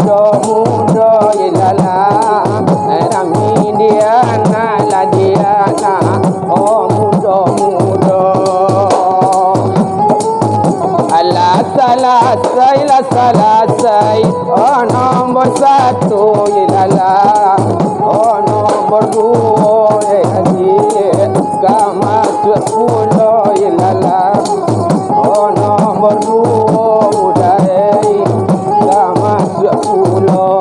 muda-muda ilala rami diana la diana oh muda-muda ala salasai la salasai oh nomor satu ilala oh nomor dua hadir kama 10 ilala oh nomor dua udah kama 10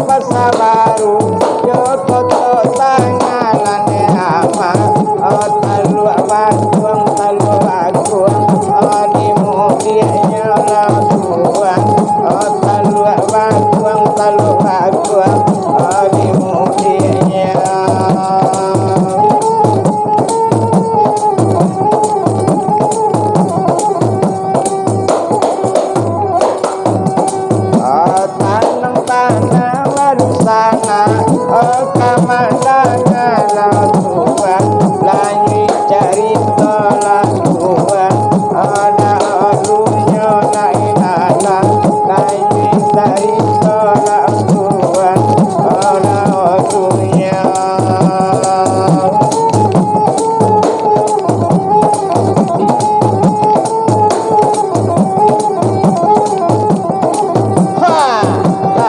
pasawaru yo toto tanganane ama talu abang talu aku di mudianya lakuan talu abang talu aku di mudianya kamandangan Tuhan lanyi cari tolakuan ada alunya lainana lanyi cari tolakuan ada alunya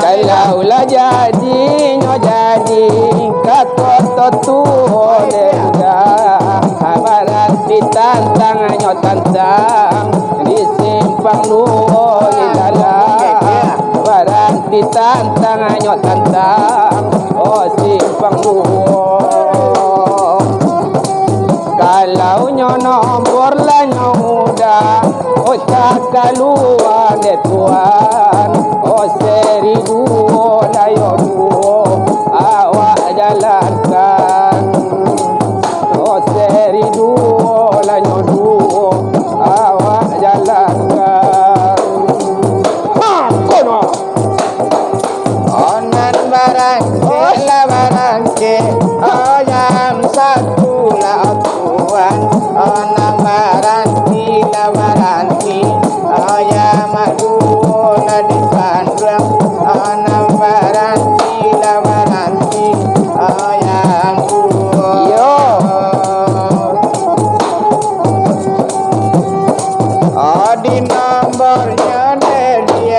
kalau lah jadinya jadi kata Tuhan dah habaran ditantang nyo tantang di simpang luo ilalah habaran ditantang nyo tantang oh simpang luo kalau nyo nombor lah nyo muda oh tak keluar de Tuhan oh seri duo layo duo awak jalankan oh seri duo layo duo awak jalankan kono onan barangke la barangke ayam satu la Tuhan onan barangki la barangki ayam duo la di pandang onan barangki la barangki ayam duo yo di nomornya dia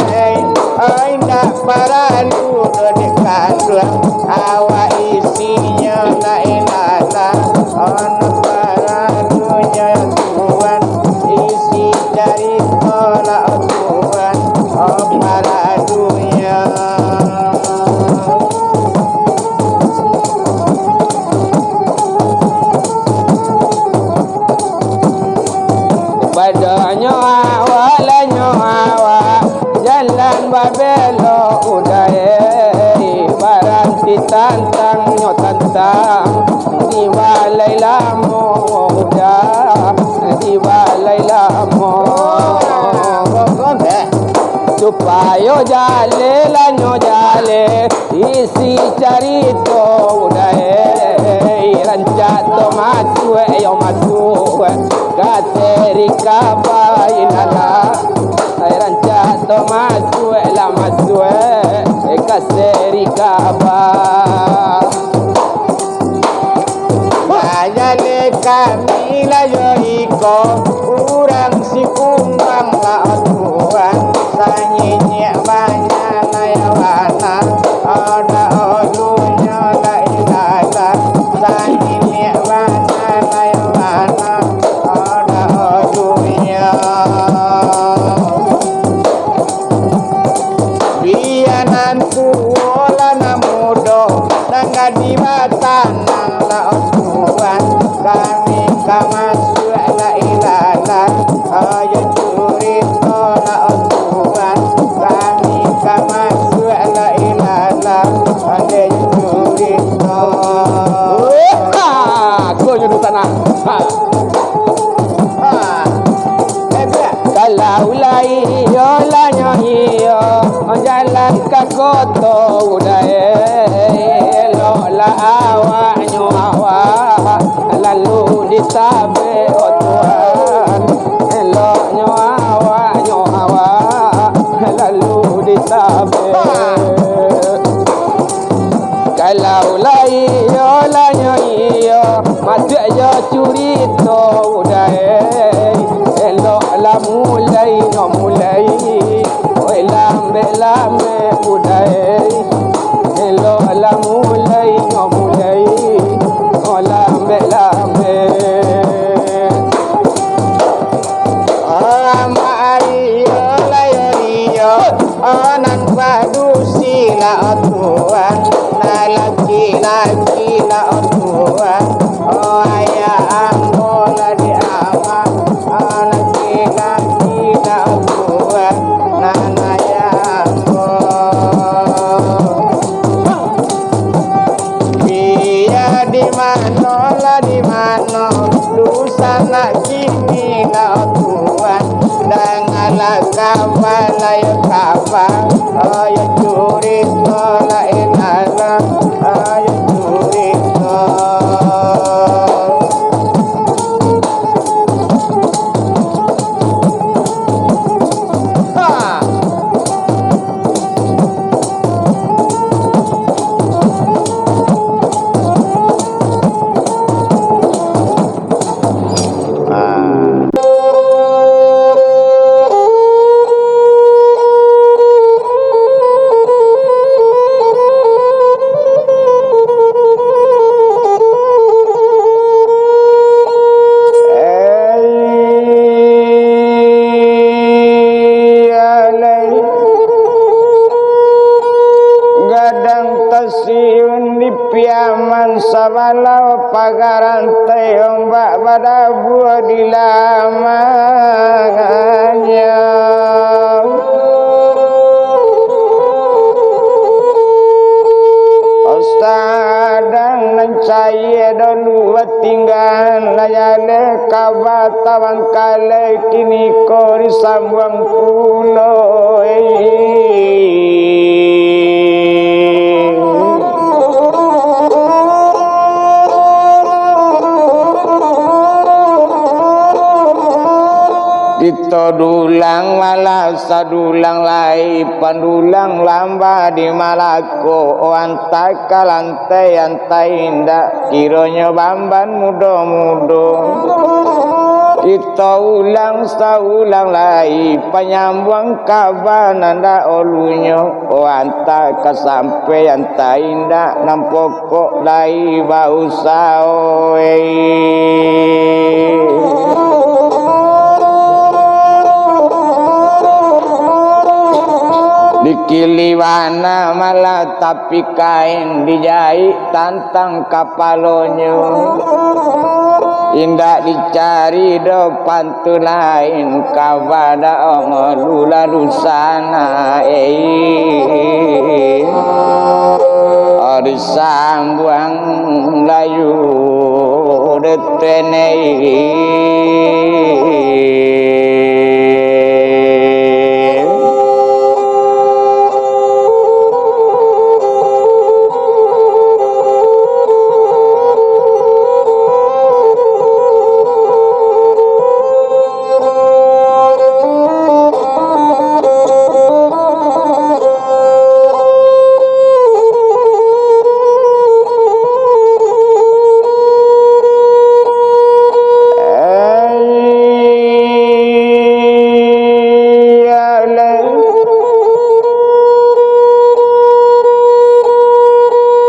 ai nak paralu di kandang awak isinya la ilala on paralunya Tuhan isi dari tolak Tuhan oh paralunya badannya awalnya awak jalan babelo udah barang ditantang nyo tantang di balai lamo udah di balai lamo supaya jale lanyo jale isi carito udah rancak to masuk yo masuk kateri kabailala rancak to masuk la masuk kaseri kaba jale kami la yo iko urang si kumbang la Tuhan sanyinya banyak layawana ada olunya la ilala sanyinya banyak layawana ada olunya bianan kuola namudo nangga di batanang la Tuhan kami kamasuk la ilala ayo curi la Tuhan kami kamasuk la ilala ayo curi aku nyuruh tanah kalau lai yo la nyo hiyo jalan kakoto udae lola awaknya awak lalu ditabe Tuhan eloknya awaknya awak lalu ditabe kalau layo lanyo iyo mati yo curito udae elok la mulai no mulai oi lambe lambe udae elok la mulai no mulai o lambe lambe Mario layo iyo anan padu sila Tuhan laki-laki la Tuhan oh ayah ambola di awak laki-laki la Tuhan nana ya biya di mana la di mana dosa nak kini la Tuhan dengan la kabar la ya kabar oh ya curi la inala ayo curi sabalau pagaran tayong pada buah di lamanya Ostadang nancaya dulu tinggal layale kabatawan kale kini kori sambang pulau Kita dulang malah sadulang lai pandulang lamba di malako antai kalantai antai indah kiranya bamban mudo-mudo kita ulang saulang lai penyambung kaban anda olunya antai kasampai antai indah nampokok lai bau saoi dikiliwana malah tapi kain dijahit tantang kapalonyo indah dicari depan tu lain kawada ngelula dusana ada sambuang layu detenei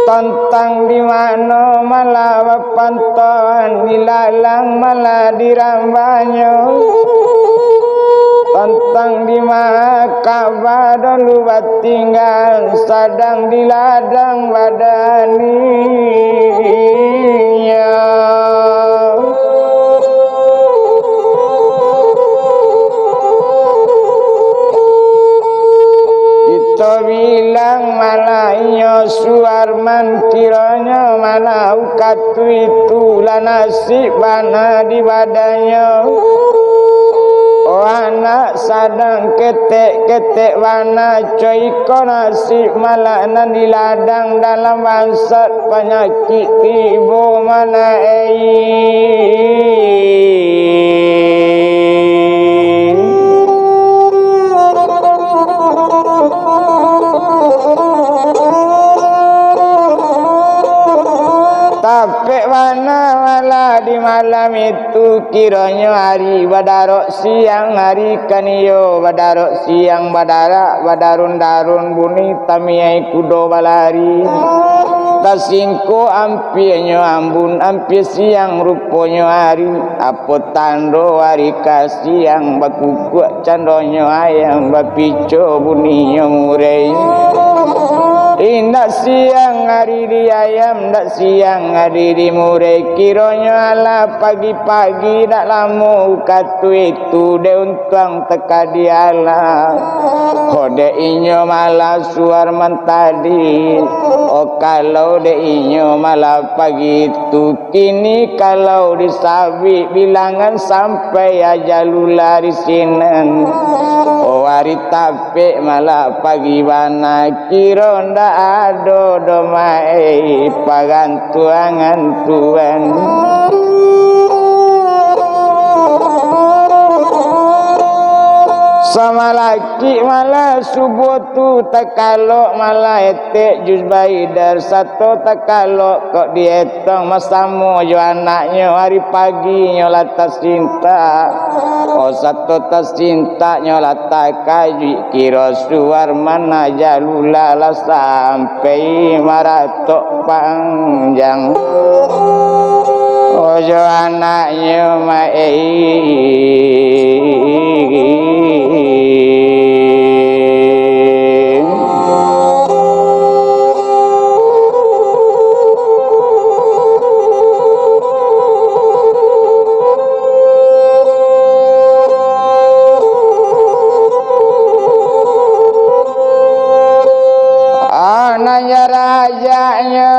tantang di mana malah pantauan dilalang malah dirambanya tantang di mana kabar dulu tinggal sadang di ladang badaninya kita bilang malahnya suarman kiranya mana ukatu itu lah nasib mana di badannya Wana sadang ketek-ketek wana coy konasi malanan di ladang dalam bangsat penyakit tibo mana Tapi mana malah di malam itu kiranya hari badarok siang hari kaniyo badarok siang badara badarun darun buni tamiai kudo balari tasingko ampionyo ambun ampie siang ruponyo hari apa tando hari kasiang bakukuk candonyo ayam bapico buninyo murei Indak siang hari di ayam, ndak siang hari di murai. Kiranya ala pagi-pagi dak lama katu itu de untuang teka diala. Kode inyo malah suar mentadi. Oh kalau de inyo malah pagi itu kini kalau disabi bilangan sampai aja lula di sinen. Oh hari tapi malah pagi bana kironda ado domai pagantuangan tuan sama laki malah subuh tu takalok malah etek juz baidar satu takalok kok dietong masamu jo anaknya hari pagi nyolatas cinta oh satu tas cinta nyolata kaji kira suar mana jalulalah sampai maratok panjang ojo anaknya anaknya rajanya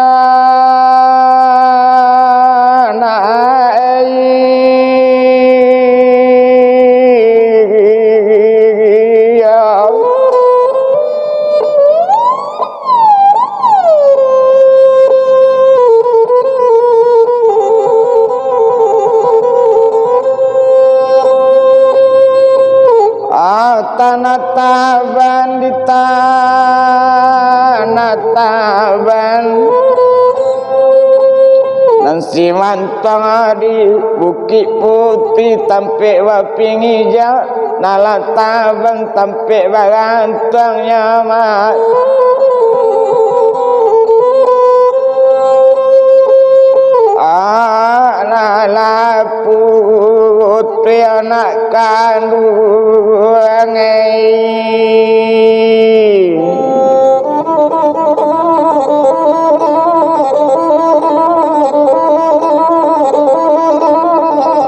tanah taban di tanah taban dan si mantong di bukit putih tampe waping hijau nala taban tampe barantang nyamat nala putri anak kandung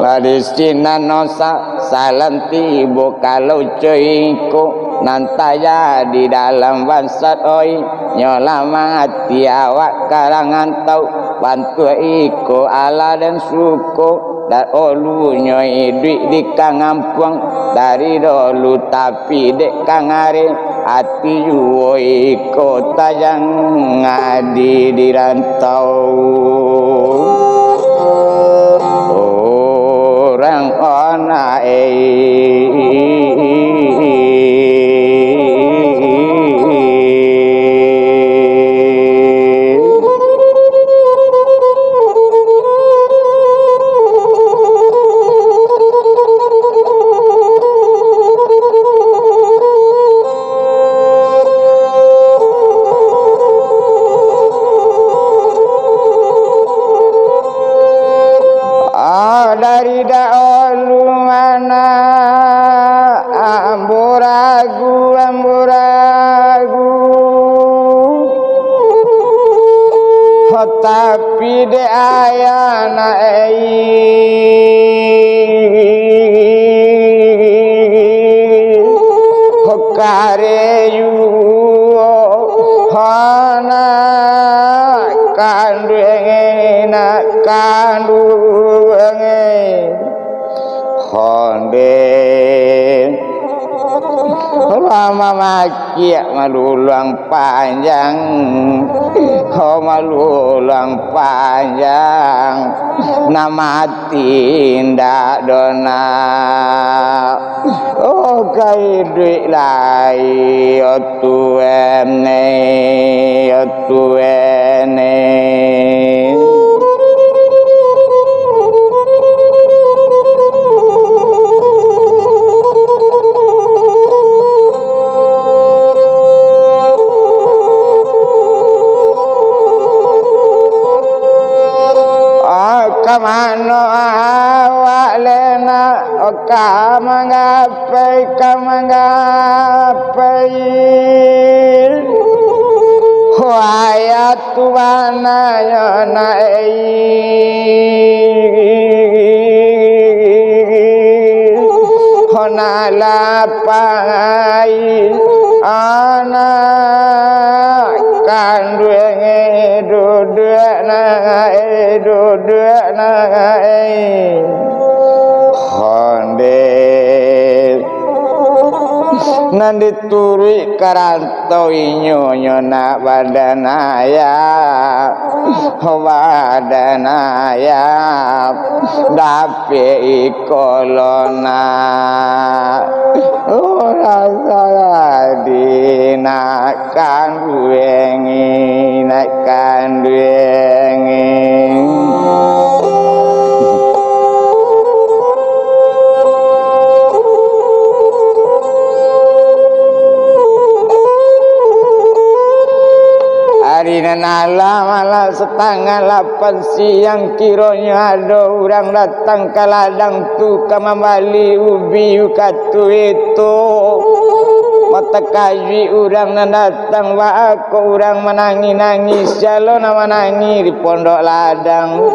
Ladisina nosa salam tibo kalau coyko nantaya di dalam bansat oi nyolama hati awak karangan tau bantu iko ala dan suko dan olu nyoi duit di kangampuang dari dulu tapi dek kangare hati juo iko tajang ngadi di rantau orang ona dari dahulu mana amburagu tapi de ayana hokareyu hana kandu honde mamaki malulang panjang malulang panjang nama tindak dona kai duit lai tuene kamano awak lena kamanggapai waya tuana yonai honalapai anak kandunge duduk nagai honde nanti turi karantau inyo nak badanaya dape ikolona rasa dinakan duengi Arina malam setengah 8 siang kiranya ada orang datang ke ladang tu kamambali ubi katu itu mata kaji orang datang aku orang menangis jalan menangis di pondok ladang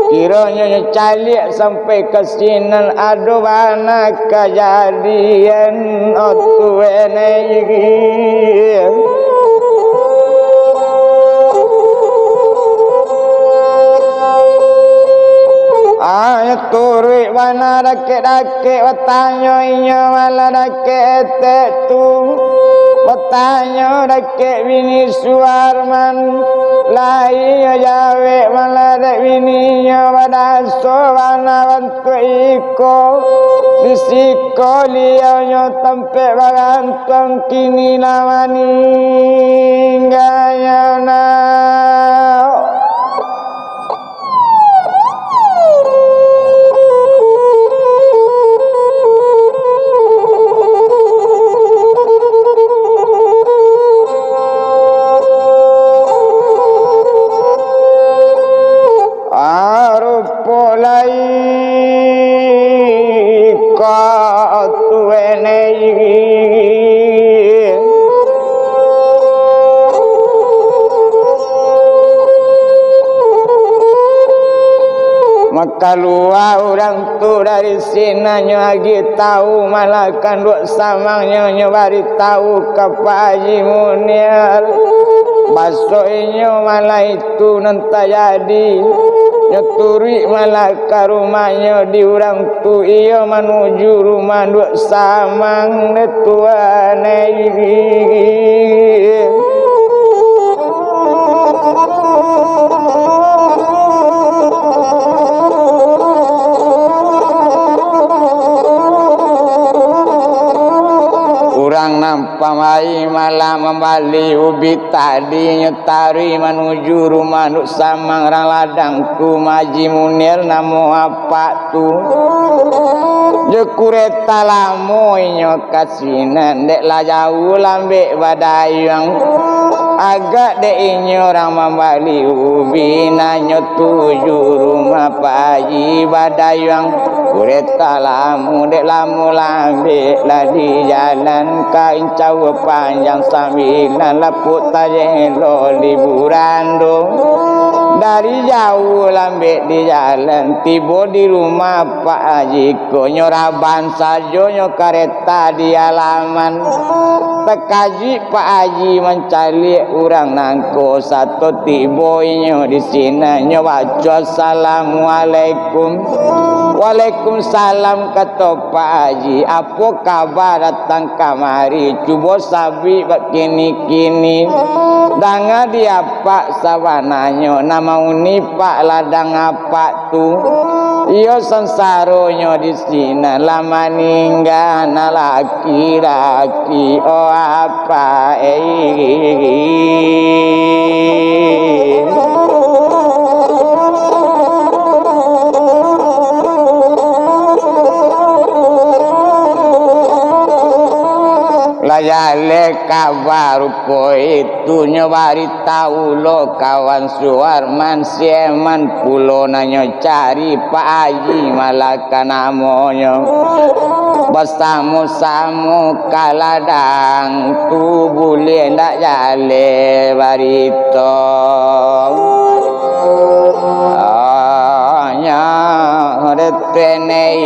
kiranya calik sampai ke sini ada banyak kejadian otuene turi wana dake watanyo inyo wala dake tetu watanyo dake bini suarman lai jawe wala dake bini wadaso wana bantu iko disiko liyo tempe bagantong kini namani gayana keluar orang tu dari sini lagi tahu malah kanduk samangnya nyobari tahu ke Pak Haji Munir basuhnya malah itu nanti jadi nyeturi malah ke rumahnya di orang tu ia menuju rumah duk samang netuan nampak mai malam kembali ubi tadi nyetari menuju rumah nuk samang rang ladang tu Haji Munir namo apa tu je kureta lamo inyo kasinan dek la jauh lambe badayang agak dek inyo orang membali ubi nanyo tuju rumah Pak Haji badayang kureta lamu dek lamu lambe lah di jalan kain cawa panjang sambilan laput tajelo liburan dong Dari jauh lambe di jalan, tiba di rumah Pak Haji ko nyoraban sajo nyo kereta di halaman. Tekaji Pak Haji mencari orang nangko satu tiba nyo di sini nyo baca assalamualaikum. Waalaikumsalam kata Pak Haji, apa kabar datang kamari? Cuba sabi begini-kini. Danga dia Pak sawananyo, nama uni Pak ladang apa tu? Iyo sensaronyo di sini lama ninggal laki-laki oh apa Layale kabar ko itu nyobari tahu lo kawan Suwarman Sieman pulo nanyo cari Pak Haji malaka namonyo besamu-samu kaladang tu boleh ndak jale barito nya retenei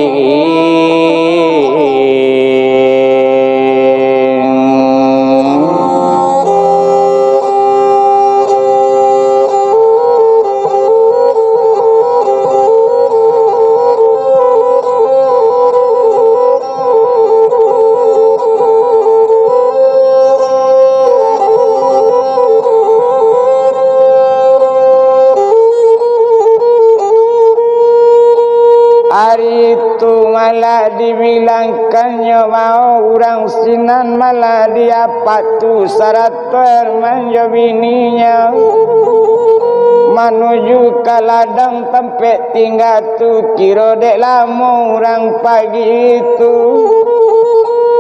malah dibilangkannya mau orang sinan malah dia patu syarat termanjo bininya menuju ke ladang tempat tinggal tu kira dek lama orang pagi itu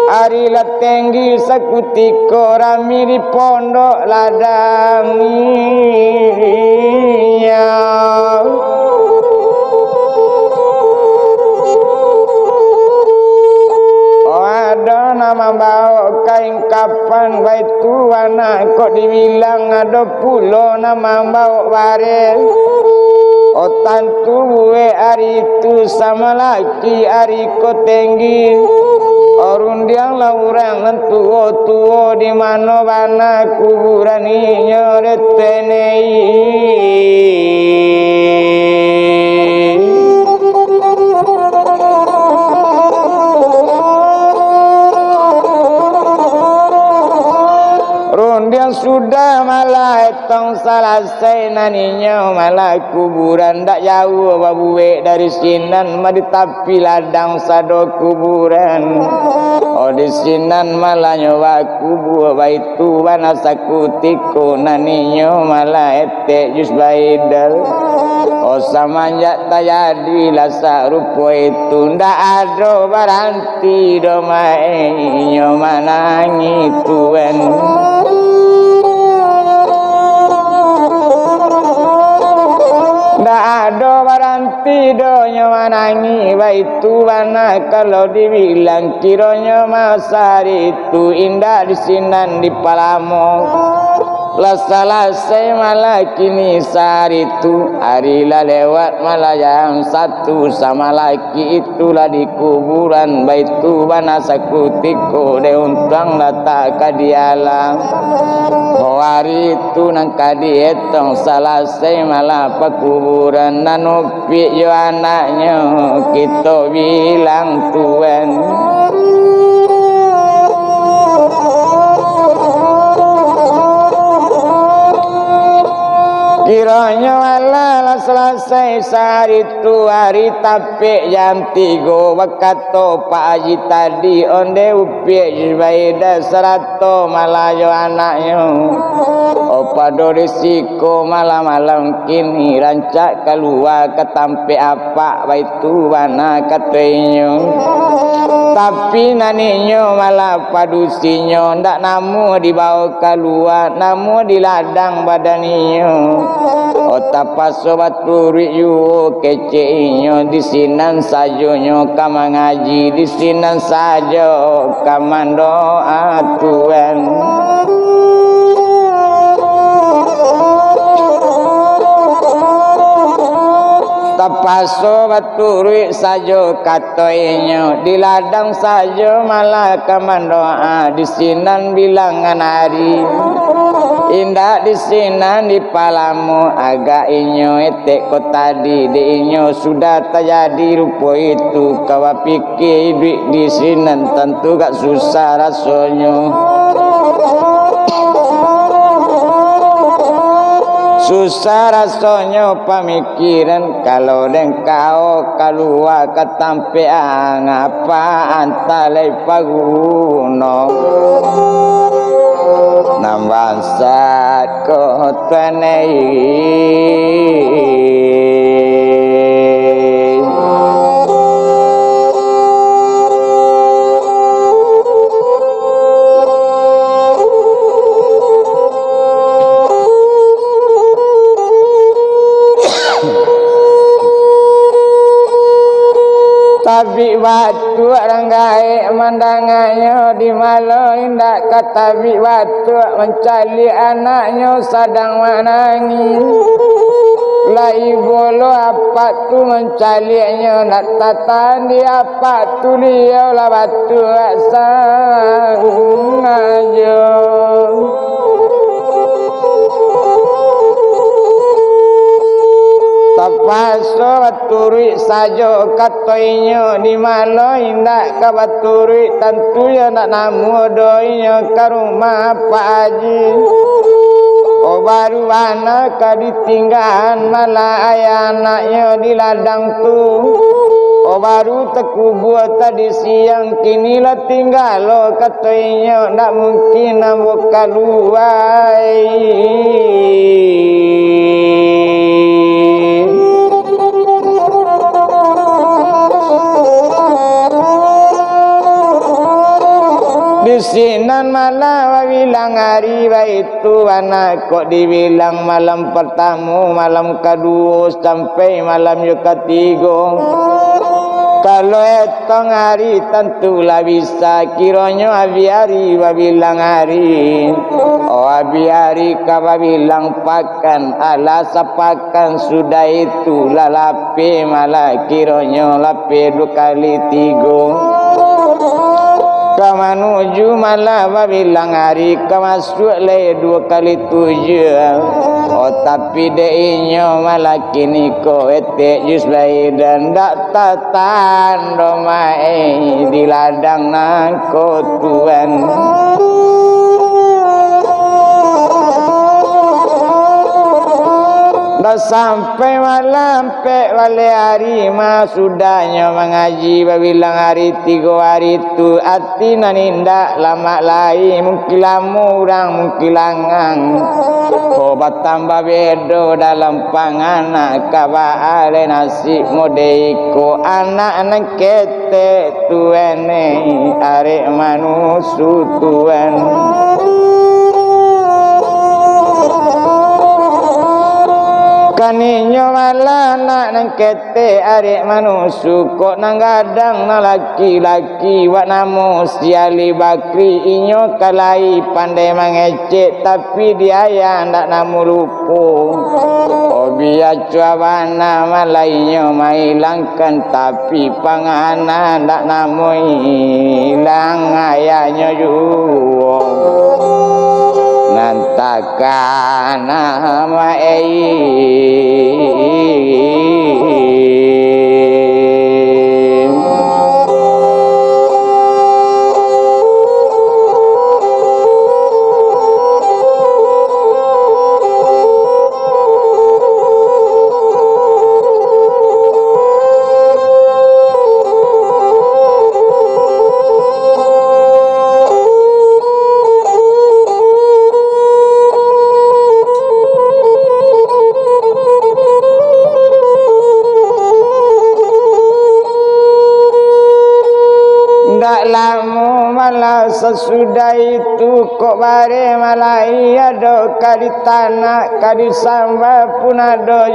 hari letenggi sekutika rami di pondok ladang iya nama bawa kain kapan baik tuana kok dibilang ada pulau nama bawa bare oh tantu buwe hari itu sama laki hari ko tinggi orang dia lah orang tua di mana bana kuburan inya retenei dia sudah malah etong selesai naninya malah kuburan tak jauh babuwe dari sinan madi tapi ladang sado kuburan oh di sinan malah nyoba kubur baitu bana sakutiko naninya malah etek jus baidal oh samanja tayadi lasa rupo itu ndak ada baranti domainyo manangi tuan ndak ada baranti donya manangi baitu bana kalau dibilang kiranya masari itu indah di sinan di Palamo Selesai malah kini sehari itu hari lah lewat malah yang satu sama laki itulah di kuburan baitu bana sakutiko de untang lata kadialang hari itu nang kadietong selesai malah pekuburan nanupi yo anaknya kita bilang tuan kiranya malah selesai sehari itu hari tapi jam 3 wakato Pak Haji tadi onde upi Jubaida serato malah yo anaknya opa do risiko malam-malam kini rancak keluar ke tampe apa baitu bana katanya tapi naninyo malah padusinyo ndak namu dibawa keluar namu di ladang badannya otapa sobat turi yu keceinyo di sinan sajonyo kama ngaji di sinan sajo kaman doa Tuhan Tapaso baturi sajo katoinyo di ladang sajo malah kamandoa di sinan bilangan hari indah di sinan di palamu agak inyo etek ko tadi di inyo sudah terjadi rupo itu kawa pikir duit di sinan tentu gak susah rasonyo. Susah rasanya pemikiran kalau kau keluar ketampian apa antalai paguno nambah saat kau tenai tapi waktu orang gaek mandangannya di malam indah katabi waktu mencari anaknya sedang menangis lah ibu lo apa tu mencarinya nak tatan dia apa tu dia lah batu asal aja. Tapaso baturi sajo katoinyo di malo indak ka baturi tentunya nak namu doinyo ke rumah Pak Haji. O baru anak ka ditinggalan malah ayah anaknya di ladang tu. O baru tekubur tadi siang kini lah tinggal lo katoinyo nak mungkin nak keluar. Di sinan malam bilang hari itu anak kok dibilang malam pertama, malam kedua sampai malam yang ketiga. Kalau etong hari tentulah bisa kiranya abiari bilang hari. Oh abiari kaba bilang pakan alas pakan sudah itu lalape malah kiranya lape 2 kali 3. Kamanuju malah bilang hari kemasuk le 2 kali 7. Oh tapi deinyo malah kini ko etek jus bayi dan dak tatan domai di ladang nangko tuan. Dah sampai malam pe wale hari mah sudahnya mengaji bilang hari 3 hari tu ati nanindak lama lai mungkin lamu orang mungkin langang obat tambah bedo dalam panganak kaba ale nasi modeiko anak kete tuene arek manusu tuan. Kaninyo malah nak nang kete arek manusu kok nang gadang na laki-laki wak namo siali bakri inyo kalai pandai mengecek tapi dia yang ndak namo lupu obia cuabana malah inyo mahilangkan tapi pangana ndak namo hilang ayahnya juga nantakan nama sesudah itu kok bare malah iya do kadi tanah kadi samba pun ada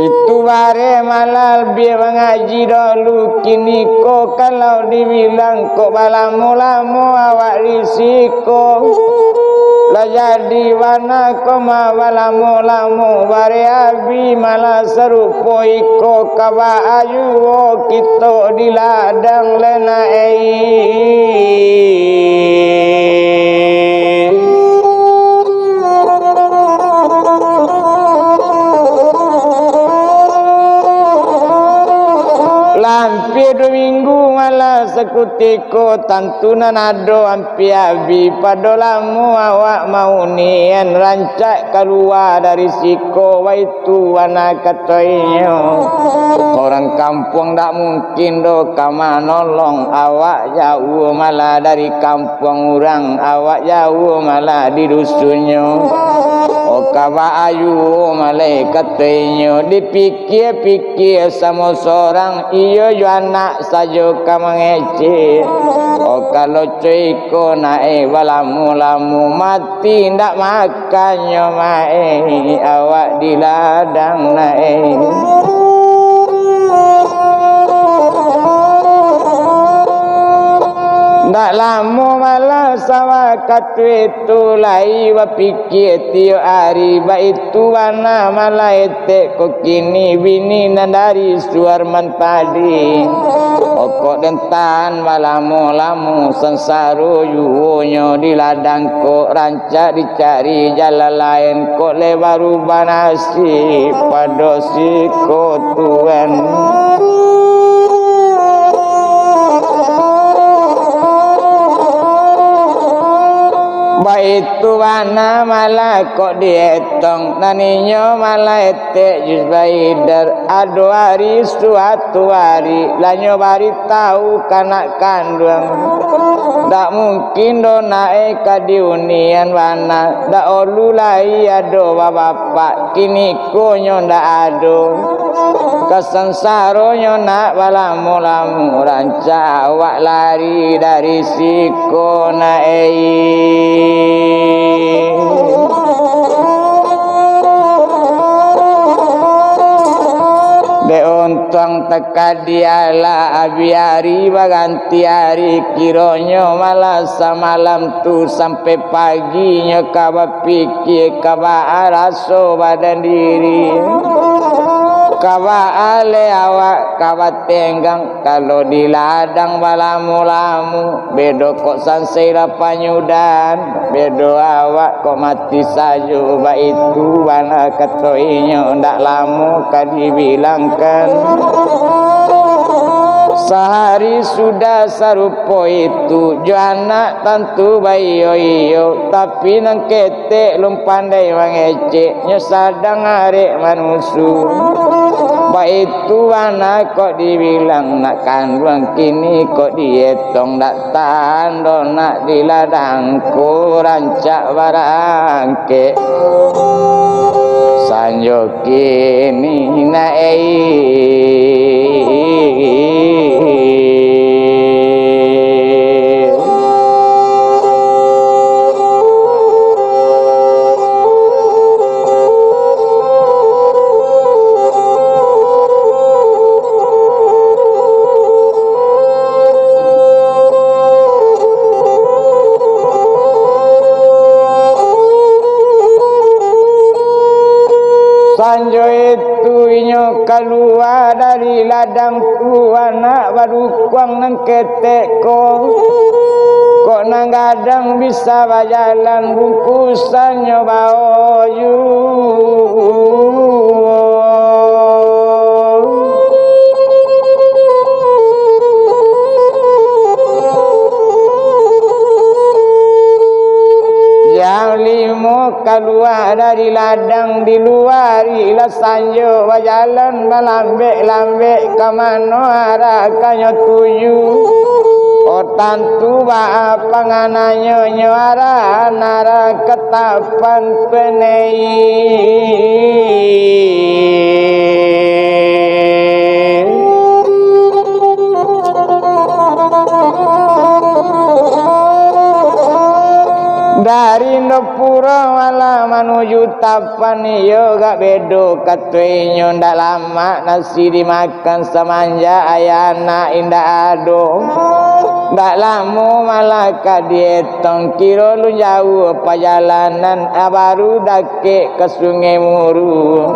itu bare malah lebih mengaji dulu kini kok kalau dibilang kok balamu-lamu awak risiko la jadi wana koma walamu bare abi malah serupo iko kawa ayu kita di ladang lena lampir minggu malah sekutiko tantunan ado ampi abi padolamu awak mau nian rancak keluar dari siko waitu wana katoinyo orang kampung tak mungkin do kama nolong awak jauh malah dari kampung orang awak jauh malah di dusunyo kawa ayu malaikat tenyo dipikir-pikir sama seorang iyo yo anak saja kamangece kalau cuiko nae walamu mati ndak makannya mae awak di ladang nae ndak lama malah sama katu itu lai wa pikir tio hari baitu wana malah etek kok kini bini dari suarman padi okok dentan malamu sensaro yuonyo di ladang kok rancak dicari jalan lain kok lebaru banasi padosi kok tuan baitu wana malah kok dietong naninyo malah etek jus baidar ado hari suatu hari lanyo bari tahu kanak kandung tak mungkin do naik kadiunian wana dak olu lai ado bapak kini konyo ndak ado kesensaro nyo nak walamu rancak awak lari dari siko nae de ontong teka diala abiari baganti hari kironyo malah samalam tu sampai paginya kawa pikir kawa raso badan diri kawa ale awak kawa tenggang kalau di ladang balamu bedo kok sansera panyudan bedo awak kok mati saja baitu wana katoinyo ndak lamu kadibilangkan sehari sudah sarupo itu jo anak tentu bayo iyo tapi nang ketek lum pandai mangecek nyo sadang arek manusu baitu anak kok dibilang nak kandung kini kok dietong dak tando nak di ladangku rancak barangke sanjo kini nae sanjo itu inyo keluar dari ladangku anak baru kuang nang ketek kok nang gadang bisa bajalan bungkusannya baoyu yang limo keluar dari ladang di luar ila sanjo bajalan balambek kamano arah kanyo tuju oh tantu ba pangananyo nyuara nara ketapan penei dari Ndopuro malah menuju Tapan yo gak bedo katwenyo ndak lama nasi dimakan semanja ayana indah ado Dak lama malah kadietong kira lu jauh perjalanan baru dake ke Sungai Muru.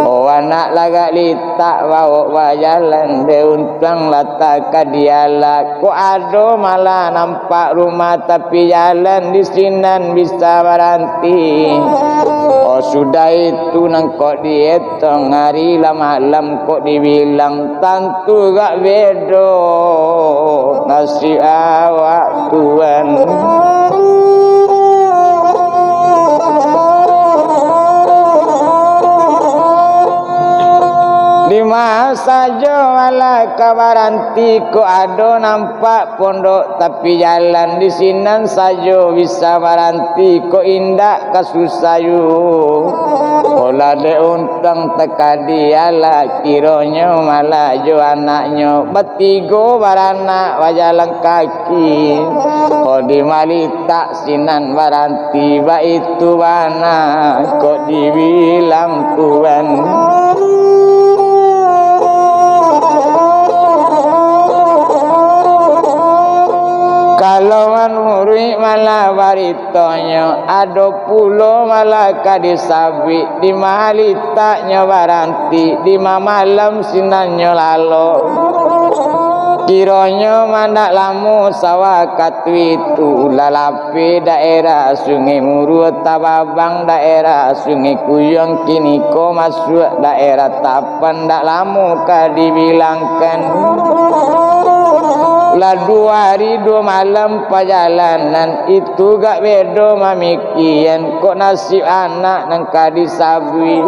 Oh anak lagak litak bawa berjalan de untang lata kadiala. Ko ado malah nampak rumah tapi jalan di sinan bisa berhenti. Oh sudah itu nang kok dietong hari lah malam kok dibilang tentu gak bedo nasi awak tuan. Di masa saja kabaranti ko ado nampak pondok tapi jalan di sinan saja bisa baranti ko indak kasusayu. Ola de untang teka diala kironyo malah jo anaknya betigo baranak wajalan kaki. Ko di malita sinan baranti ba itu bana kok dibilang tuan. Kalau manuri malah baritonyo ado pulo malah kadisabi di malitaknya baranti di malam sinanyo lalo kironyo mandak lamu sawah katwitu lalapi daerah Sungai Muru tababang daerah Sungai Kuyong kini ko masuk daerah Tapan dak lamu kadibilangkan. Lah 2 hari 2 malam perjalanan itu gak bedo mamikian kok nasib anak nang kadisabui.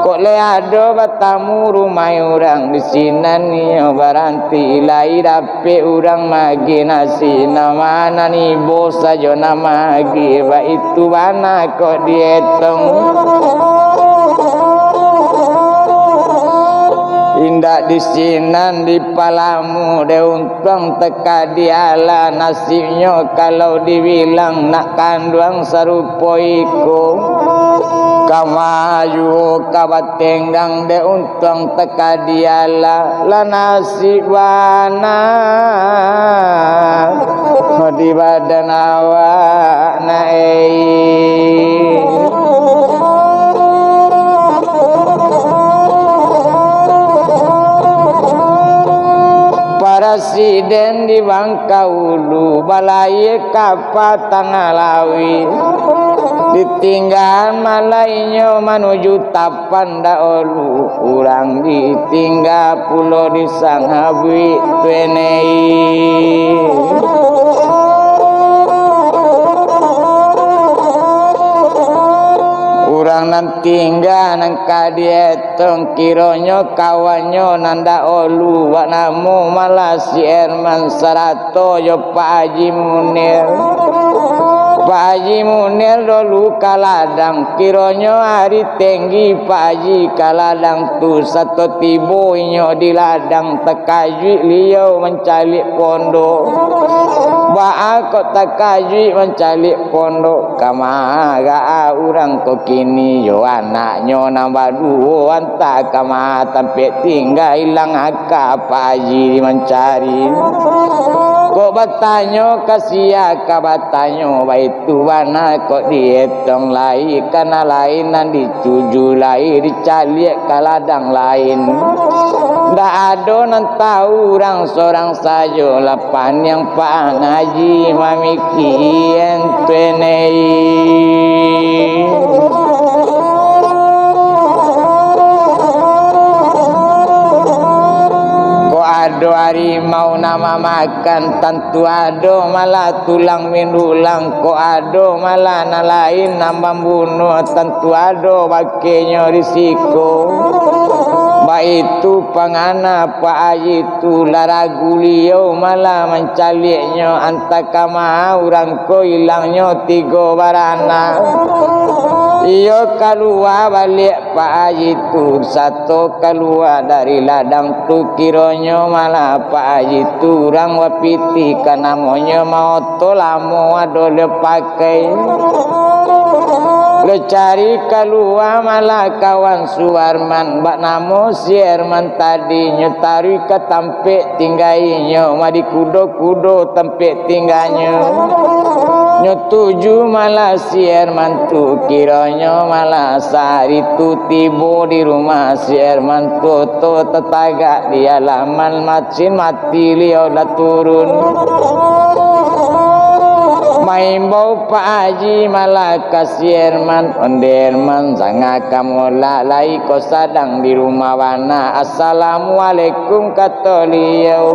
Kok le ado batamu rumah orang di sinan ni baranti ilai dape orang magi nasi nama nani bos saja nama magi ba itu bana kok dietong. Indak di sinan di palamu de untang teka diala nasibnya kalau dibilang nak kanduang serupa iku kamaju kabatenggang de untang teka diala la nasibana di badan awak naik. Presiden di Bangkaulu balai kapal Tangalawi ditinggal malainya menuju Tapan daolu urang ditinggal pulau di Sanghabwi Twenei. Urang nan tinggal nang kadietong kironyo kawanyo nanda olu wak namo malah si Herman Sarato yo Pak Haji Munir. Pak Haji Munir dulu kaladang kironyo hari tinggi Pak Haji kaladang tu satu tibo inyo di ladang tekajui liau mencalik pondok. Ba'a kok takajui mencalik pondok kamaga urang kok kini yo anaknya nambah 2 anta kama sampai tinggal hilang akak Pak Haji mencari. Kok bertanya kasia ka bertanya baitu mana kok dietong lain kana lain nan dituju lain dicalik ka ladang lain. Ndak ada nan tahu orang seorang saja lapan yang Pak Haji mamikian Twenei. Ado harimau nama makan tentu ado malah tulang minulang ko ado malah na lain nama bunuh tentu ado bakenya risiko. Ba itu pangana Pak Haji tu laragu liau malah mencaliknya antakama orang ko hilangnya 3 barana. Iyo keluar balik Pak Haji tu satu keluar dari ladang tu kironyo malah Pak Haji tu orang wapiti kan namanya mau to lamo ado le pakai. Lecari keluar malah kawan Suwarman bak namo Sierman tadi nyetari ke tampik tinggainya madi kudo-kudo tampik tingganya nyetuju malah Sierman tu kiranya malah sehari tu tiba di rumah Sierman tu tetagak di halaman macin mati liau dah turun main bau Pak Haji malah kasierman onderman sangat kamu lalai kau sadang di rumah wana. Assalamualaikum kata liau.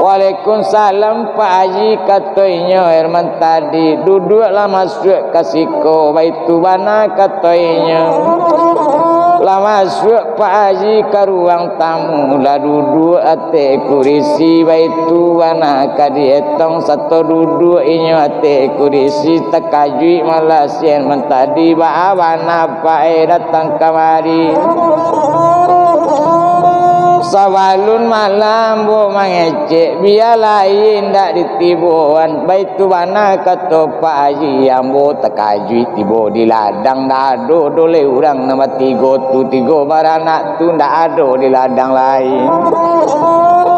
Waalaikumsalam Pak Haji katanya Herman tadi duduklah masuk kasiko baitu wana katanya lah masuk Pak Haji ke ruang tamu lah duduk ate kurisi baitu wana kadietong satu duduk inyo ate kurisi tekajui malah sien mentadi bawana Pak datang kamari sawalun malam bo mangecek biar lain dak ditibuan baitu wana kata Pak Haji ambo tekajui tibo di ladang dado dole urang nama tigo baranak tu ndak ada di ladang lain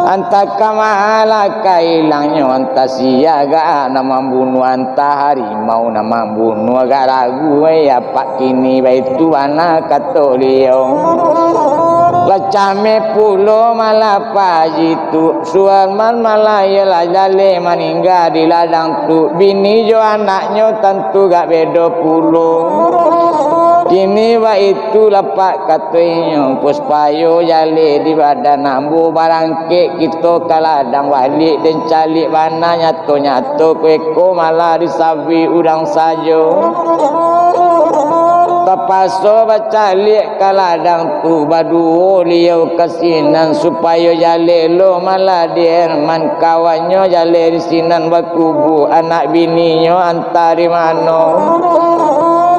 anta kamala kailangnya anta siaga nama bunuh anta harimau nama bunuh agak ragu ya pak kini baitu wana kata liau lacame pulo malah Pak tu Suarman malah ialah jale meninggal di ladang tu bini jo anaknya tentu gak beda pulo kini wa itu lapak katanya puspayo jale di badan ambu barangke kita ke ladang balik dan calik mana nyato kueko malah disabi udang saja tapaso baca liat ke ladang tu badu liau kesinan supaya jale lo malah di Herman kawannya jale di sinan bakubu anak bininya antari mano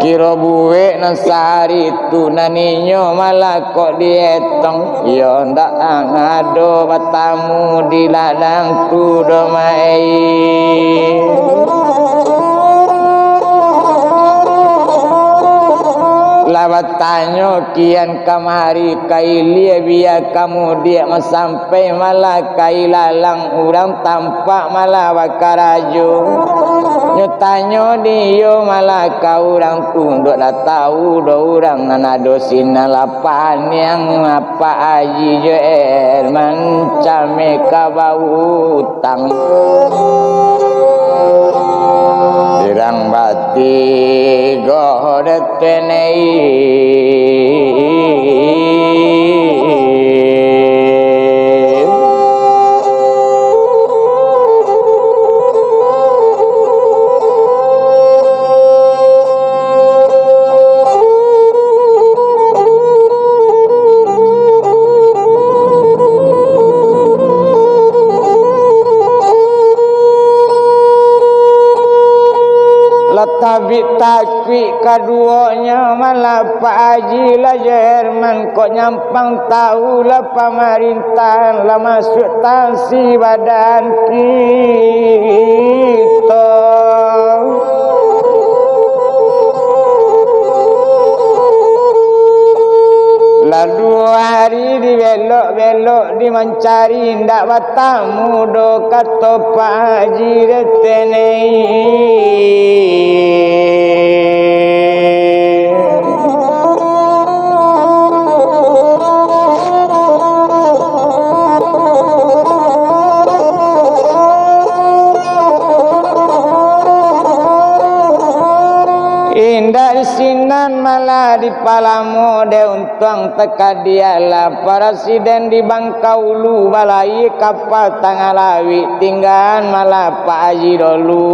kira buwe nan sehari tu naninyo malah kok dietong yo ndak ngado batamu di ladang tu domai lawat tanyo kian kamari kailia biar kamu dia sampai malah kailalang urang tampak malah wakarajo nyotanyo dia malah kau urang tunduk dah tahu do urang nanado sinalapan yang apa aji jo Herman came kabau utang dirang bati godet tenei tapi takwi keduanya malah Pak Haji lah Herman kok nyampang tahu lah pemerintahan lah masuk tansi badan kita lah 2 hari dibelok-belok dimencari ndak batamu do kata Pak Haji retenei indah sinan malah di Palamo de untuang teka dialah presiden di Bangkaulu balai kapal Tangalawi tinggalan malah Pak Haji dulu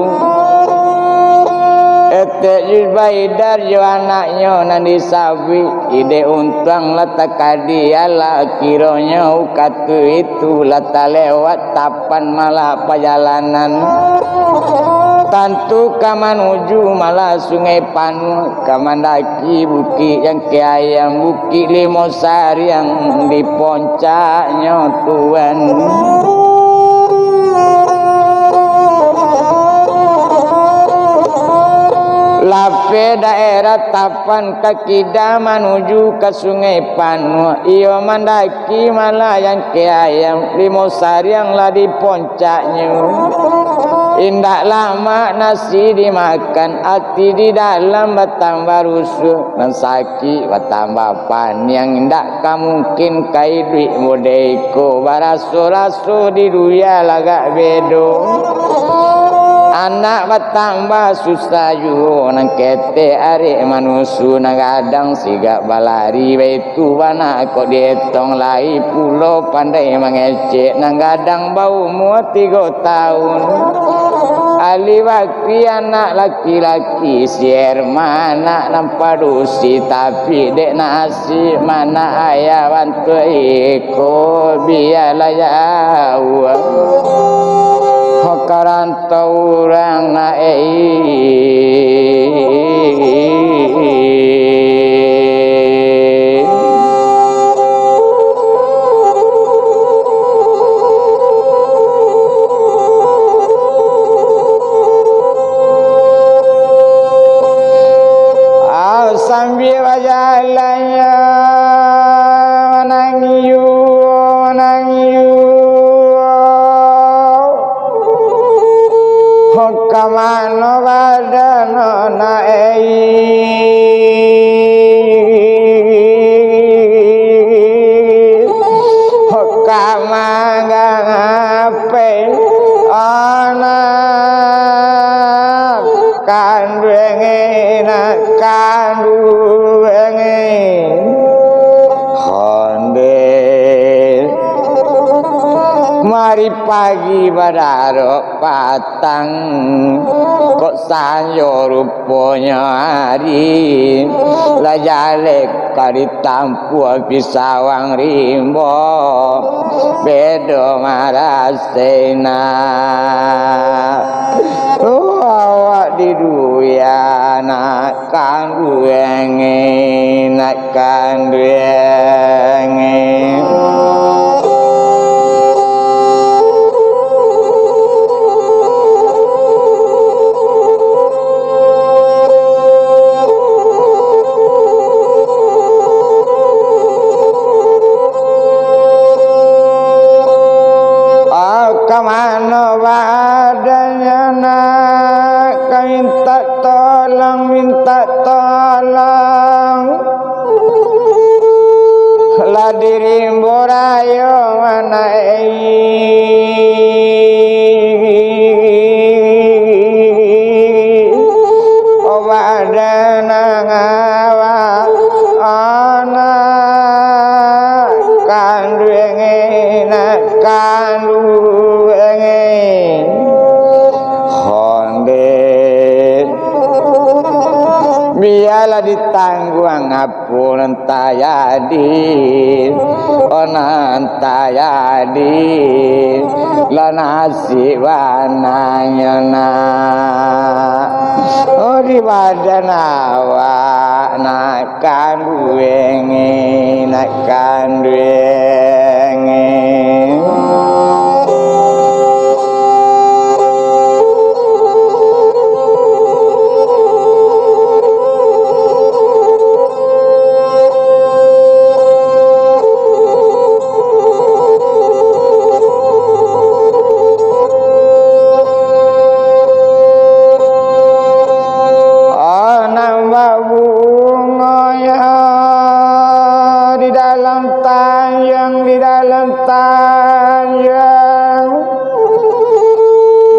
etek Jubaidar jo anaknya nandi sawi ide untuang letak dialah kiranya ukatu itu letak lewat tapan malah perjalanan tantu kaman uju malah sungai Panu kaman daki bukit yang keayam bukit Limosari yang di puncaknya tuan Lape daerah Tapan Kakida menuju ke Sungai Panu. Iyo mendaki Malayan ke ayam Limosari yang lah di puncaknya. Indah lama nasi dimakan, hati di dalam bertambah rusuh, dan sakit bertambah pan. Yang indah mungkin kai duit modeko, baraso-raso di duya lagak bedo. Anak bertambah susah juga, nang kete ari manusu nang kadang sigak balari betu bana kok dietong lai pulau pandai mengecek nang kadang bau muat 3 tahun. Ali waktu anak laki-laki sier mana nampak dusi tapi dek nasi mana ayah bantu iko biarlah jauh. Karantau orang naik sambil berjalannya menangiu kamano badano naik kamanga ngape anak kanduenge mari pagi badaro patang kok sanyo rupanya hari lajalek kari tampu pisawang rimbo bedo marasena awak di duya nak kanduenge kemana badannya nak minta tolong lah dirimbo rayo mana badan ngawa anak kanduenge nak biarlah ditangguang ngapun tayadi tayadi lanasi wananya na di badan awak nak kanduenge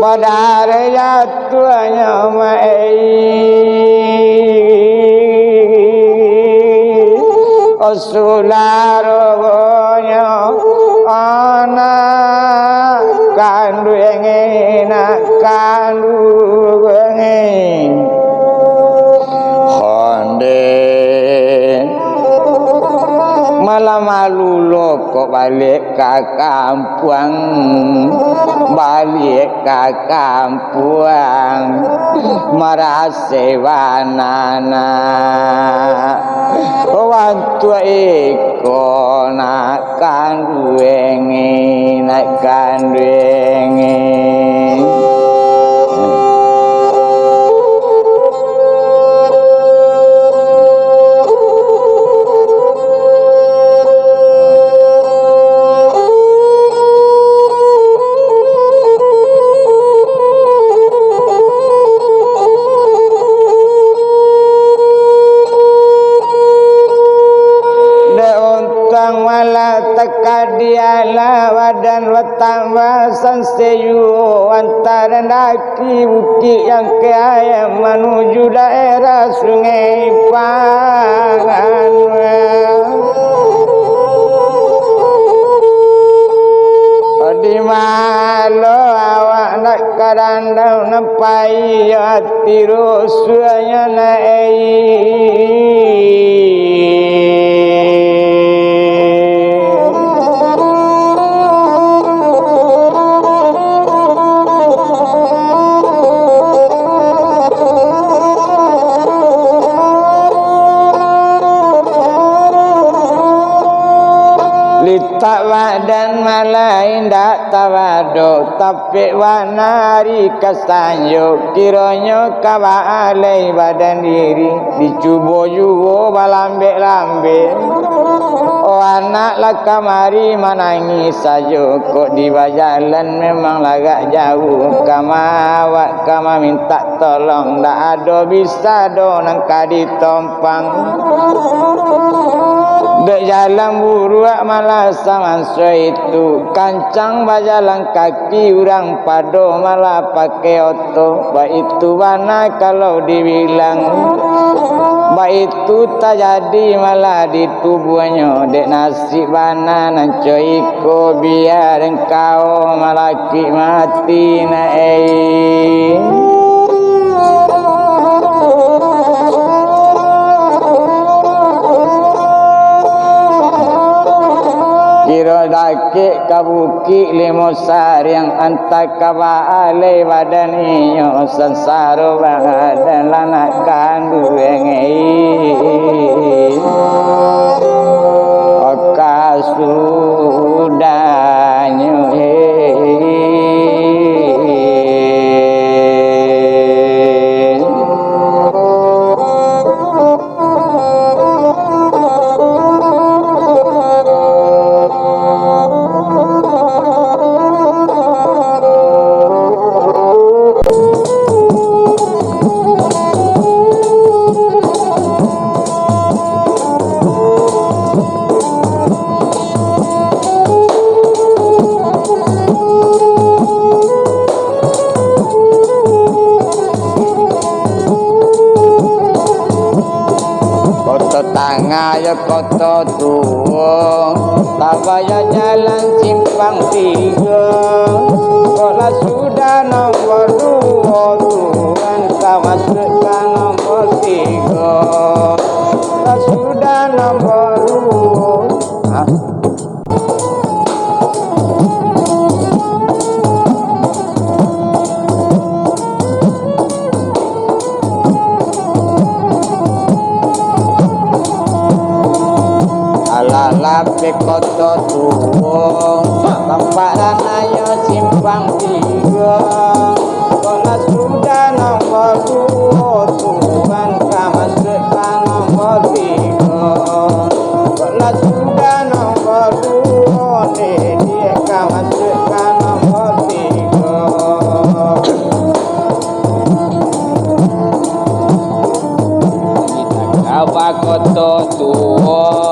badare jatuhnya osularonya anak kanduenge malah malu lo kok balik ke kampung marase wanana wantu iko nak kanduenge seyu antara daki bukit yang kaya menuju daerah Sungai Pangan. Di malo awak nak karandau nampai hati rosuanya dan malah indah tawado tapi wanari kasanyo kiranya kawalai badan diri dicubo jubo balambe-lambe oh anak lah kamari menangis saja kok di jalan memang agak jauh kamawak kama minta tolong tak ada bisa do nangka ditompang dek jalan buruak malah sama itu kancang bajalan kaki orang pado malah pakai oto baik itu mana kalau dibilang baik itu tak jadi malah di tubuhnya dek nasi bana nanco iko biar engkau malaki mati kira dake kabuki limosar yang antak kabale badaniyo sansaro badan lanak kanduengi okasudanyo koto tua tabaya jalan simpang tiga kola sudah nomor 2 Tuhan kau masukkan nomor 3 kola sudah nomor 2 lape koto tuwo tamparan ayo simpang 3 kola sudah nomor 2 Tuhan kau masukkan nomor 3 kola sudah nomor 2 dia kau masukkan nomor 3 kita kawa koto tuwo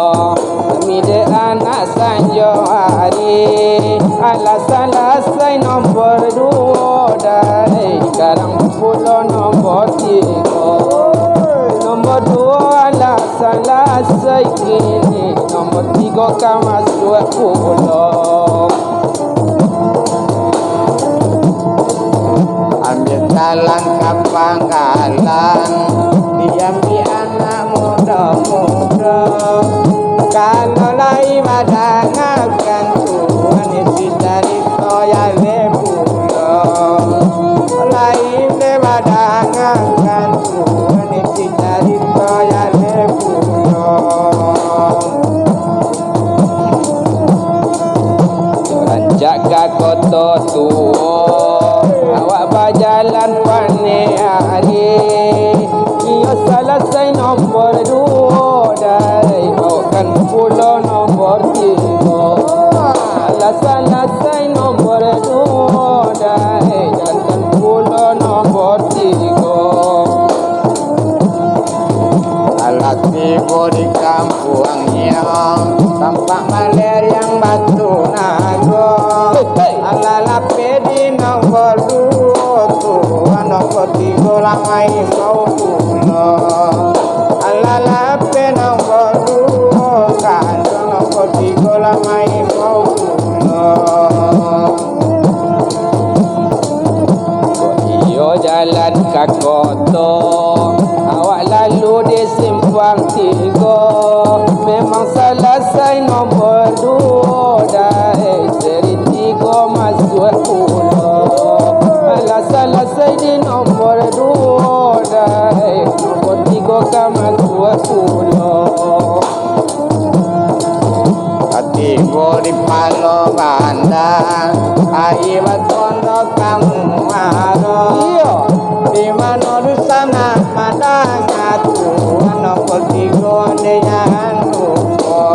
mide anak sanjo hari alas-alasai nombor 2 dari sekarang pulau nombor 3 nombor 2 alas-alasai kini nombor 3 kau masuk pulau ambil talang kapanggalan diam di anak muda-muda kalau lai madangakan Tuhan isi cerita yang lebulo lai le madangakan Tuhan isi cerita yang lebulo Tuhan jaga koto tuo awak berjalan pani hari iyo selesai nomor 2 dari kan pulau nomor 3 alas-alasai nomor 2 dari mau pulo alala pena bodu kan nombor tiga lah main mau pulo iyo jalan ke kota awak lalu di simpang tiga memang selesai nombor dua dah seri tiga masuk pulau alah selesai di nombor dua dah nombor tiga kan masuk pulau hati di palo bandang air batondo kamu aro di mana lu sana madang Tuhan nombor tiga de jangan lupa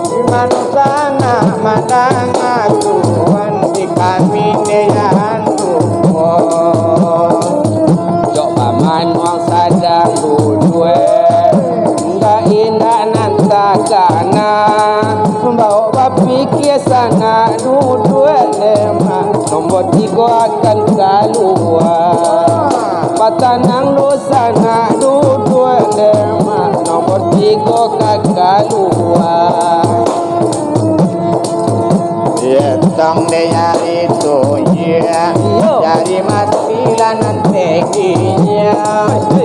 di mana sana madang Tuhan di kami de jangan lupa coba manuang sadang dudue enggak indah nantakana bawa pikir sana dudue lema nombor tiga akan keluar patanang lu sana dudue lema nombor tiga akan keluar ya tong de nyari tu ya cari mati lah nanti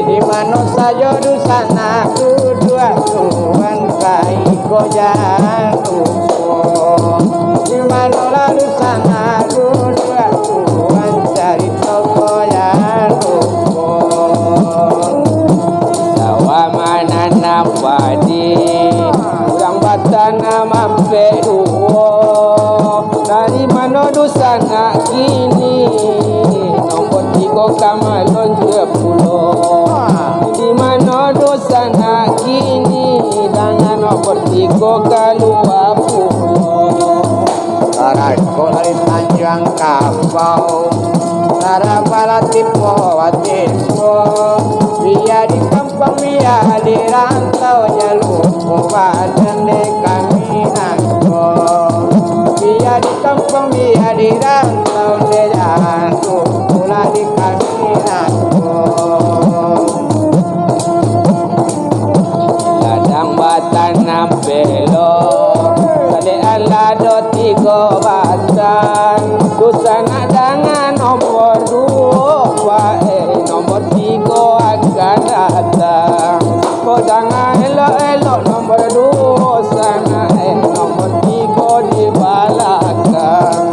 di mana saja du sana dudue Tuhan kai ko jangan lupa di mana lalu sana dudue Tuhan cari toko jangan lupa sawah mana napadi kurang batana mampe dua dari mana du sana kini nombor tiga kamalon jepulo di mana du sana kini dengan nombor tiga keluar pulau Sarako dari Tanjung Kapau Sarabala Tipo Watipo Dia di kampung dia di rantau jalur badan de kami nangko Dia di kampung dia di rantau de jantung pula di kami nangko ladang batan nampelo kalian lado tiga batan dusana dengan nomor dua nomor tiga akan datang kau jangan elok-elok nomor dua sana nomor tiga di belakang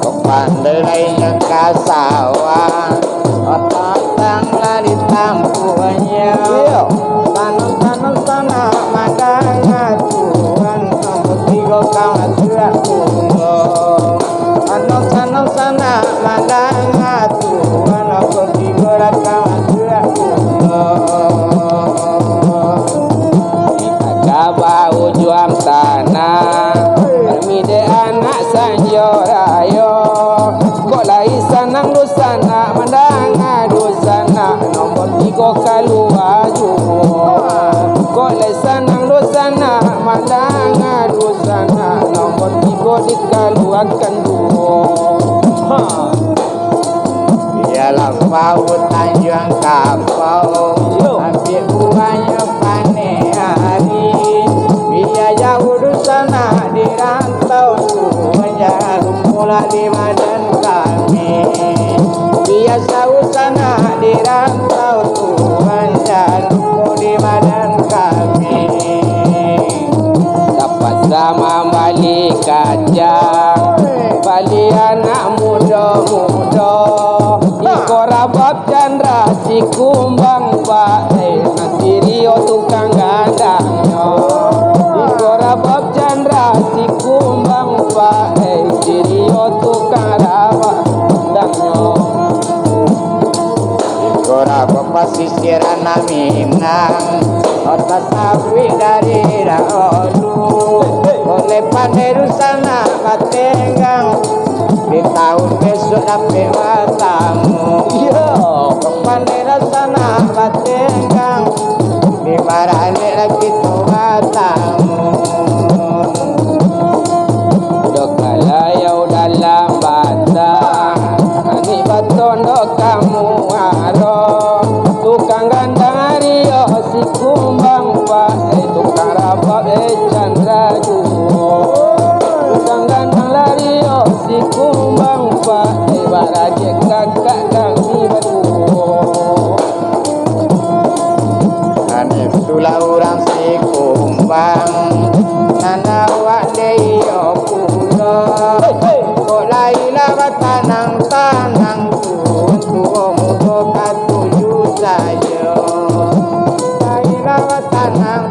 kau pandai lainnya kasawa otak tanglah di tampuannya tanam-tanam sana madang Tuhan nomor tiga kawan surat pulau tanam-tanam sana madang Tuhan nomor tiga kawan surat pulau kita kabau juang tanah bermide anak sanjorayo kok lai sanang lu sana madang sana nomor tiga keluar jua kok lai sanang lu sana madang sana nomor tiga dikeluarkan dua ialah paut Tanjung Kapau ambil buahnya panen hari biar jauh di sana di rantau Tuhan jangan lupa di badan kami biar jauh sana di rantau Tuhan jangan lupa di badan kami dapat sama balik kajang balik anak muda-muda Ikorabab Chandra si kumbang bae nasi rio tukang gandangnya Ikorabab Chandra si kumbang bae si rio tukang rawat gandangnya Ikorabab pasisiran Minang otak sapi dari dahulu oleh panderu sana katenggang di tahun besok dapat watamu pandera sana katenggang di barane lagi tu watamu dok kalayau dalam batang ani batondo kamu muaro tukang gandang Rio si kumbang pak tukang rapat Chandra Juwo tukang gandang Lario si kumbang pak baraje kakak kami berdua Anif tulah orang si kumbang nana wak deyo pulo kok laila tanang tanang tuo mudo katuju sayo laila tanang